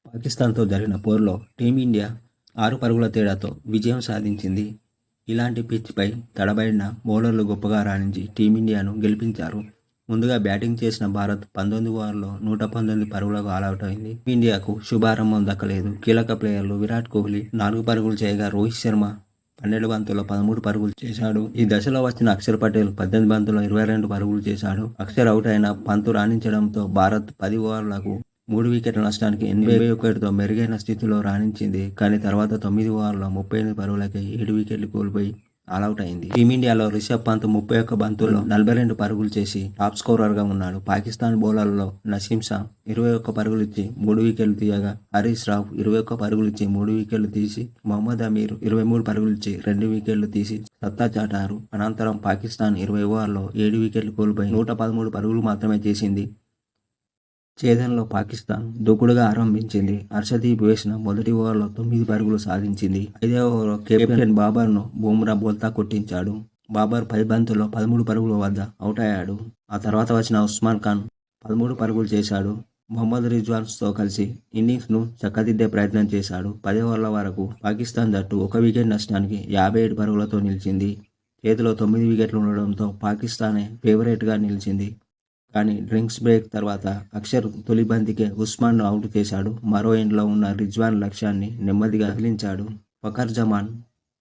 పాకిస్తాన్తో జరిగిన పోరులో టీమిండియా 6 పరుగుల తేడాతో విజయం సాధించింది. ఇలాంటి పిచ్పై తడబడిన బౌలర్లు గొప్పగా రాణించి టీమిండియాను గెలిపించారు. ముందుగా బ్యాటింగ్ చేసిన భారత్ 19 ఓవర్లలో 119 పరుగులకు ఆలౌట్ అయింది. టీమిండియాకు శుభారంభం దక్కలేదు. కీలక ప్లేయర్లు విరాట్ కోహ్లీ 4 పరుగులు చేయగా రోహిత్ శర్మ 12 బంతుల్లో 13 పరుగులు చేశాడు. ఈ దశలో వచ్చిన అక్షర్ పటేల్ 18 బంతుల్లో 22 పరుగులు చేశాడు. అక్షర్ అవుట్ అయిన పంతు రాణించడంతో భారత్ 10 ఓవర్లకు 3 వికెట్ల నష్టానికి 81తో మెరుగైన స్థితిలో రాణించింది. కానీ తర్వాత 9 ఓవర్లలో 38 పరుగులకే 7 వికెట్లు కోల్పోయి ఆలౌట్ అయింది. టీమిండియాలో రిషబ్ పంత్ 31 బంతుల్లో 42 పరుగులు చేసి టాప్ స్కోరర్గా ఉన్నాడు. పాకిస్తాన్ బౌలర్లలో నసీం షా 21 పరుగులు ఇచ్చి 3 వికెట్లు తీయగా, హరీష్ రావ్ 21 పరుగులు ఇచ్చి 3 వికెట్లు తీసి, మహమ్మద్ అమీర్ 23 పరుగులు ఇచ్చి 2 వికెట్లు తీసి సత్తా చాటారు. అనంతరం పాకిస్తాన్ 20 ఓవర్లలో 7 వికెట్లు కోల్పోయి 113 పరుగులు మాత్రమే చేసింది. ఛేదనలో పాకిస్తాన్ దూకుడుగా ఆరంభించింది. హర్షదీప్ వేసిన మొదటి ఓవర్లో 9 పరుగులు సాధించింది. 5వ ఓవర్లో కెప్టెన్ బాబర్ను బుమ్రా బోల్తా కొట్టించాడు. బాబర్ 10 బంతుల్లో 13 పరుగుల వద్ద అవుట్ అయ్యాడు. ఆ తర్వాత వచ్చిన ఉస్మాన్ ఖాన్ 13 పరుగులు చేశాడు. మొహమ్మద్ రిజ్వాన్తో కలిసి ఇన్నింగ్స్ను చక్కదిద్దే ప్రయత్నం చేశాడు. 10 ఓవర్ల వరకు పాకిస్తాన్ జట్టు 1 వికెట్ నష్టానికి 57 పరుగులతో నిలిచింది. చేతిలో 9 వికెట్లు ఉండడంతో పాకిస్తానే ఫేవరెట్గా నిలిచింది. కానీ డ్రింక్స్ బ్రేక్ తర్వాత అక్షర్ తొలి బంతికే ఉస్మాన్ను అవుట్ చేశాడు. మరో ఎండ్లో ఉన్న రిజ్వాన్ లక్ష్యాన్ని నెమ్మదిగా కదిలించాడు. ఫఖర్ జమాన్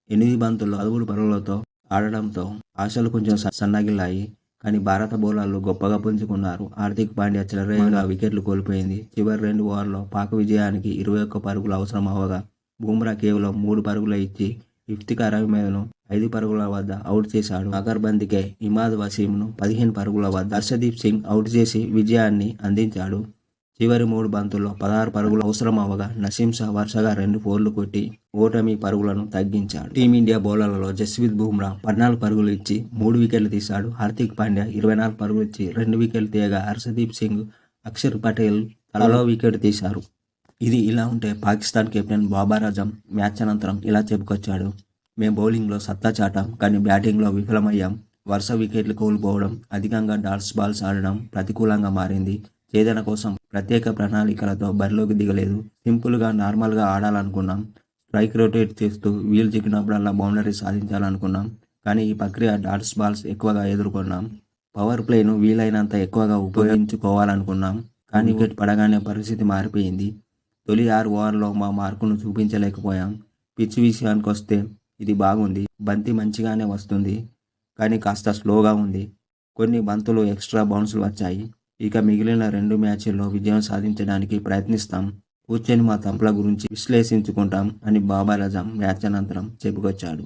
8 బంతుల్లో 13 పరుగులతో ఆడడంతో ఆశలు కొంచెం సన్నగిల్లాయి. కానీ భారత బౌలర్లు గొప్పగా పుంజుకున్నారు. హార్దిక్ పాండ్యా చెలరేగా వికెట్లు కోల్పోయింది. చివరి 2 ఓవర్లలో పాక్ విజయానికి 21 పరుగులు అవసరం అవ్వగా బుమ్రా కేవలం 3 పరుగులు ఇచ్చి ఇఫ్తిఖార్ అహ్మద్ను 5 పరుగుల వద్ద అవుట్ చేశాడు. ఆఖర్ బంతికే ఇమాద్ వసీంను 15 పరుగుల వద్ద హర్షదీప్ సింగ్ అవుట్ చేసి విజయాన్ని అందించాడు. చివరి 3 బంతుల్లో 16 పరుగులు అవసరం అవ్వగా నసీం షా వరుసగా 2 ఫోర్లు కొట్టి ఓటమి పరుగులను తగ్గించాడు. టీమిండియా బౌలర్లలో జస్ప్రీత్ బుమ్రా 14 పరుగులు ఇచ్చి 3 వికెట్లు తీశాడు. హార్దిక్ పాండ్యా 24 పరుగులు ఇచ్చి 2 వికెట్లు తీయగా హర్షదీప్ సింగ్, అక్షర్ పటేల్ తలలో వికెట్ తీశారు. ఇది ఇలా ఉంటే పాకిస్తాన్ కెప్టెన్ బాబర్ ఆజం మ్యాచ్ అనంతరం ఇలా చెప్పుకొచ్చాడు: మేం బౌలింగ్లో సత్తా చాటాం, కానీ బ్యాటింగ్లో విఫలమయ్యాం. వరుస వికెట్లు కోల్పోవడం, అధికంగా డాట్స్ బాల్స్ ఆడడం ప్రతికూలంగా మారింది. ఛేదన కోసం ప్రత్యేక ప్రణాళికలతో బరిలోకి దిగలేదు. సింపుల్గా నార్మల్గా ఆడాలనుకున్నాం. స్ట్రైక్ రొటేట్ చేస్తూ వీలు చిక్కినప్పుడల్లా బౌండరీ సాధించాలనుకున్నాం. కానీ ఈ ప్రక్రియ డాట్స్ బాల్స్ ఎక్కువగా ఎదుర్కొన్నాం. పవర్ ప్లేను వీలైనంత ఎక్కువగా ఉపయోగించుకోవాలనుకున్నాం. కానీ వికెట్ పడగానే పరిస్థితి మారిపోయింది. తొలి 6 ఓవర్లలో మా మార్కును చూపించలేకపోయాం. పిచ్ విషయానికి వస్తే ఇది బాగుంది. బంతి మంచిగానే వస్తుంది, కానీ కాస్త స్లోగా ఉంది. కొన్ని బంతులు ఎక్స్ట్రా బౌన్స్లు వచ్చాయి. ఇక మిగిలిన 2 మ్యాచ్ల్లో విజయం సాధించడానికి ప్రయత్నిస్తాం. కూర్చొని మా తప్పుల గురించి విశ్లేషించుకుంటాం అని బాబర్ ఆజం మ్యాచ్ అనంతరం చెప్పుకొచ్చాడు.